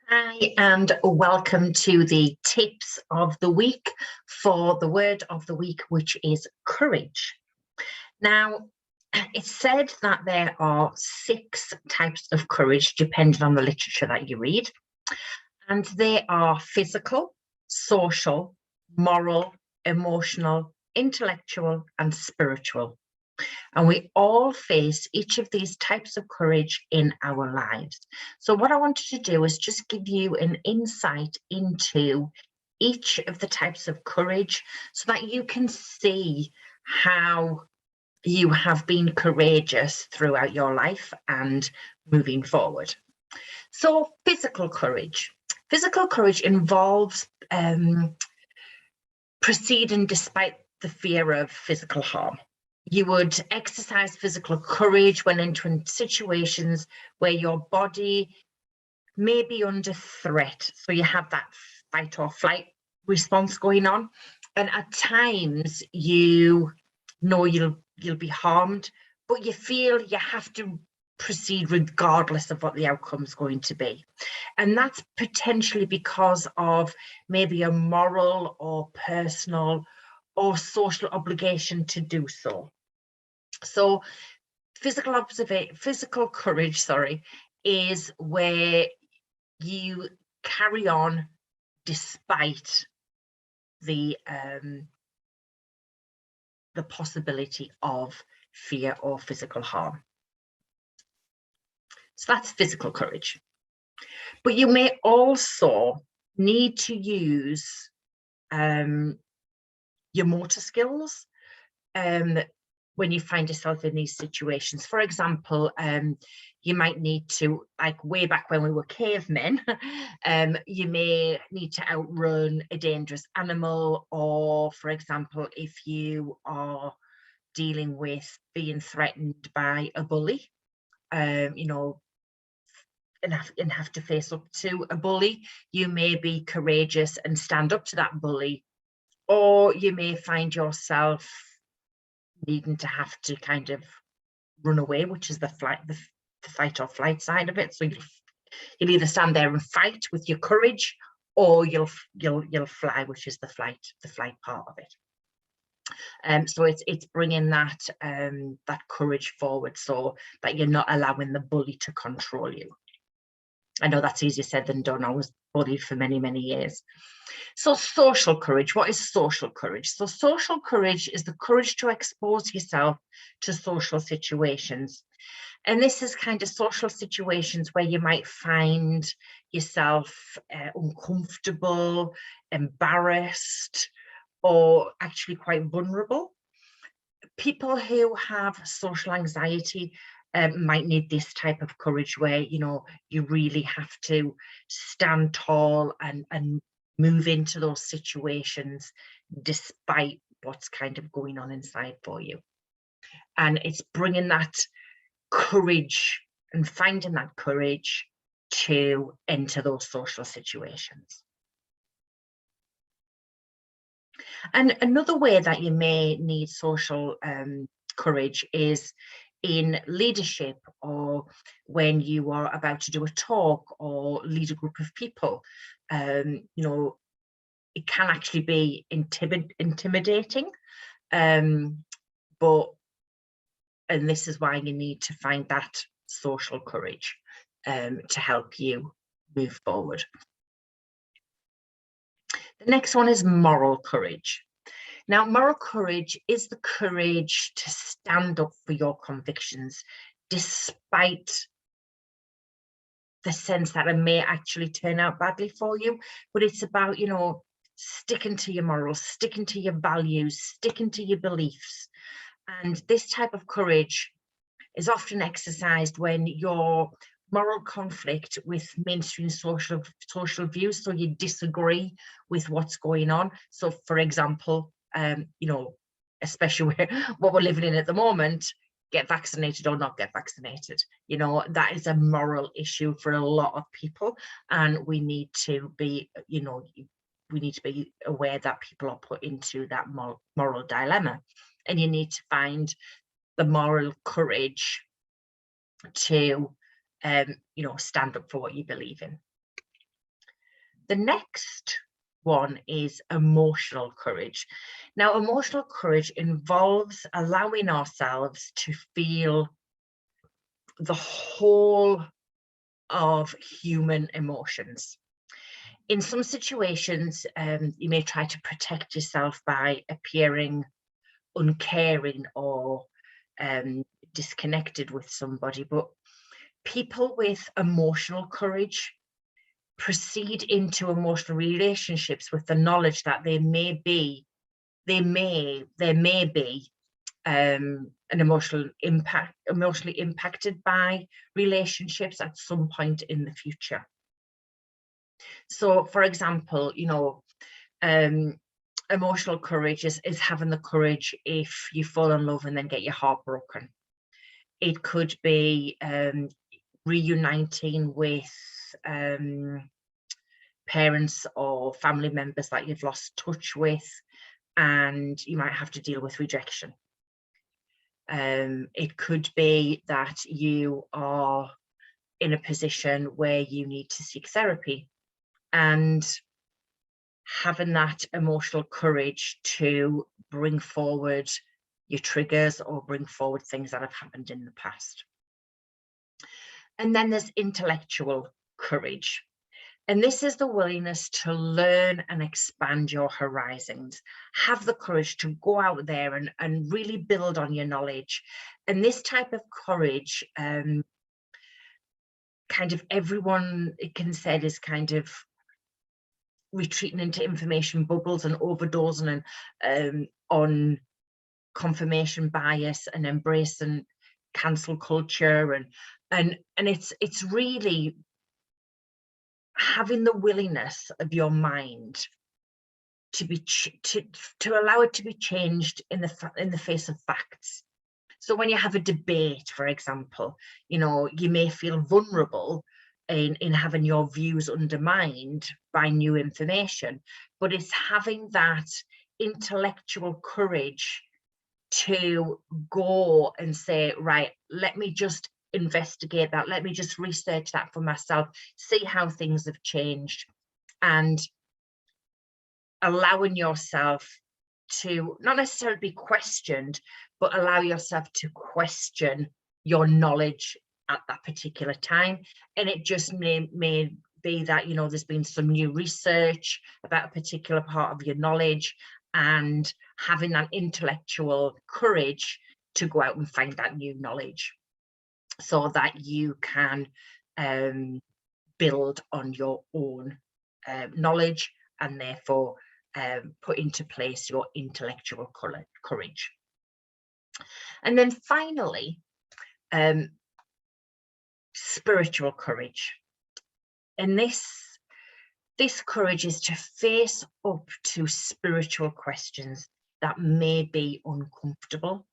Hi, and welcome to the tips of the week for the word of the week, which is courage. Now, it's said that there are 6 types of courage, depending on the literature that you read, and they are physical, social, moral, emotional, intellectual, and spiritual. And we all face each of these types of courage in our lives. So what I wanted to do is just give you an insight into each of the types of courage so that you can see how you have been courageous throughout your life and moving forward. So physical courage. Physical courage involves proceeding despite the fear of physical harm. You would exercise physical courage when entering situations where your body may be under threat. So you have that fight or flight response going on. And at times you know you'll be harmed, but you feel you have to proceed regardless of what the outcome is going to be. And that's potentially because of maybe a moral or personal or social obligation to do so. So physical courage, is where you carry on despite the possibility of fear or physical harm. So that's physical courage. But you may also need to use your motor skills when you find yourself in these situations. For example, you might need to, like way back when we were cavemen, you may need to outrun a dangerous animal, or for example, if you are dealing with being threatened by a bully, you know, and have to face up to a bully, you may be courageous and stand up to that bully, or you may find yourself needing to have to kind of run away, which is the fight or flight side of it. So you'll either stand there and fight with your courage, or you'll fly, which is the flight part of it. So it's bringing that that courage forward, so that you're not allowing the bully to control you. I know that's easier said than done. I was bullied for many, many years. So social courage, what is social courage? So social courage is the courage to expose yourself to social situations. And this is kind of social situations where you might find yourself uncomfortable, embarrassed, or actually quite vulnerable. People who have social anxiety might need this type of courage, where you really have to stand tall and move into those situations despite what's kind of going on inside for you. And it's bringing that courage and finding that courage to enter those social situations. And another way that you may need social courage is in leadership, or when you are about to do a talk or lead a group of people. It can actually be intimidating, but and this is why you need to find that social courage to help you move forward. The next one is moral courage. Now, moral courage is the courage to stand up for your convictions, despite the sense that it may actually turn out badly for you. But it's about, sticking to your morals, sticking to your values, sticking to your beliefs. And this type of courage is often exercised when your moral conflict with mainstream social views, so you disagree with what's going on. So for example, especially what we're living in at the moment, get vaccinated or not get vaccinated, that is a moral issue for a lot of people, and we need to be aware that people are put into that moral dilemma, and you need to find the moral courage to stand up for what you believe in. The next one is emotional courage. Now, emotional courage involves allowing ourselves to feel the whole of human emotions. In some situations, you may try to protect yourself by appearing uncaring or disconnected with somebody, but people with emotional courage proceed into emotional relationships with the knowledge that there may be an emotionally impacted by relationships at some point in the future. So, for example, emotional courage is having the courage if you fall in love and then get your heart broken. It could be reuniting with parents or family members that you've lost touch with, and you might have to deal with rejection. It could be that you are in a position where you need to seek therapy, and having that emotional courage to bring forward your triggers or bring forward things that have happened in the past. And then there's intellectual courage. And this is the willingness to learn and expand your horizons. Have the courage to go out there and really build on your knowledge. And this type of courage, kind of everyone said is kind of retreating into information bubbles and overdosing and on confirmation bias and embracing cancel culture, and it's really having the willingness of your mind to be to allow it to be changed in the face of facts. So when you have a debate, for example, you may feel vulnerable in having your views undermined by new information, but it's having that intellectual courage to go and say, right, let me just investigate that, let me just research that for myself, see how things have changed, and allowing yourself to not necessarily be questioned, but allow yourself to question your knowledge at that particular time. And it just may be that there's been some new research about a particular part of your knowledge, and having that intellectual courage to go out and find that new knowledge so that you can build on your own knowledge, and therefore put into place your intellectual courage. And then finally, spiritual courage. And this courage is to face up to spiritual questions that may be uncomfortable.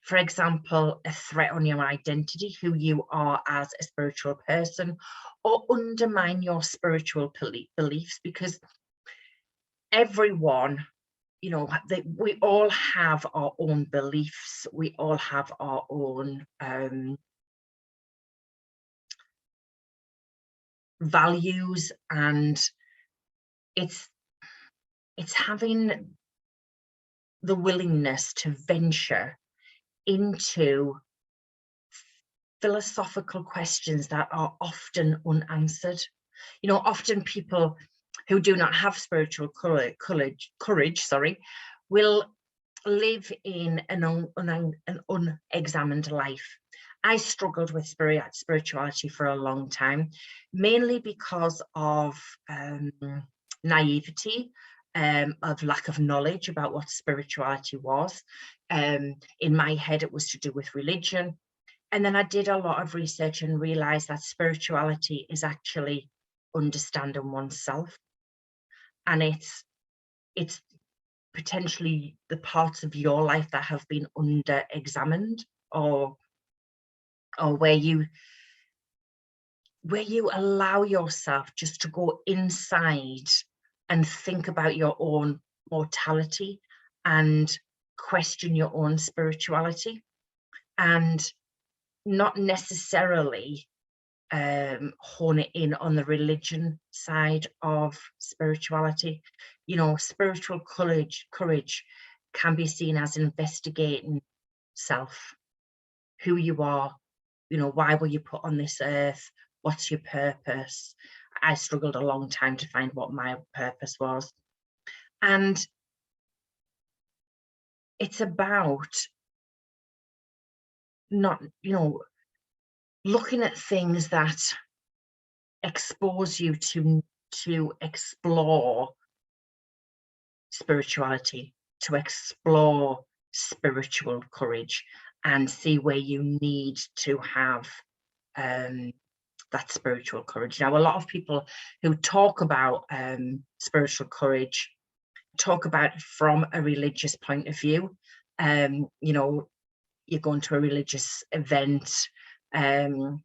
For example, a threat on your identity, who you are as a spiritual person, or undermine your spiritual beliefs, because everyone, we all have our own beliefs, we all have our own values, and it's having the willingness to venture into philosophical questions that are often unanswered. Often people who do not have spiritual courage, will live in an unexamined life. I struggled with spirituality for a long time, mainly because of naivety, of lack of knowledge about what spirituality was. In my head, it was to do with religion. And then I did a lot of research and realized that spirituality is actually understanding oneself. And it's potentially the parts of your life that have been under-examined, or where you allow yourself just to go inside and think about your own mortality and question your own spirituality, and not necessarily hone it in on the religion side of spirituality. You know, spiritual courage can be seen as investigating self, who you are, you know, why were you put on this earth? What's your purpose? I struggled a long time to find what my purpose was. And it's about not, you know, looking at things that expose you to explore spirituality, to explore spiritual courage, and see where you need to have that spiritual courage. Now, a lot of people who talk about spiritual courage talk about it from a religious point of view. You know, you're going to a religious event on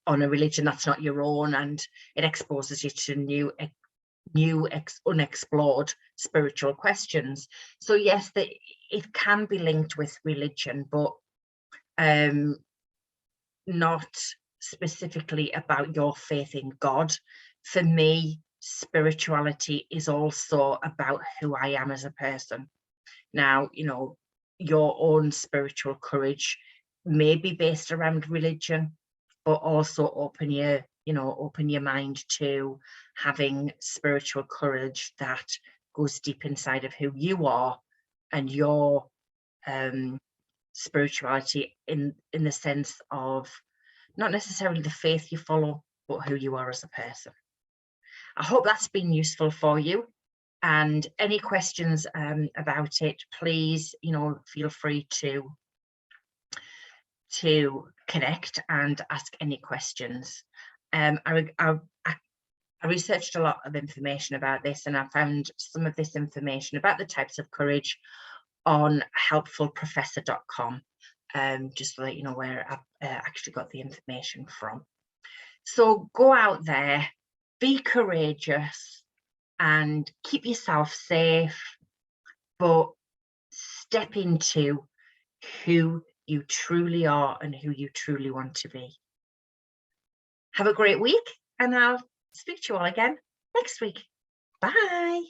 a religion that's not your own, and it exposes you to unexplored spiritual questions. So yes, it can be linked with religion, but not specifically about your faith in God. For me, spirituality is also about who I am as a person. Now, you know, your own spiritual courage may be based around religion, but also open your mind to having spiritual courage that goes deep inside of who you are and your spirituality in the sense of not necessarily the faith you follow, but who you are as a person. I hope that's been useful for you. And any questions about it, please, you know, feel free to connect and ask any questions. I researched a lot of information about this, and I found some of this information about the types of courage on helpfulprofessor.com, just to let you know where I actually got the information from. So go out there, be courageous, and keep yourself safe, but step into who you truly are and who you truly want to be. Have a great week, and I'll speak to you all again next week. Bye.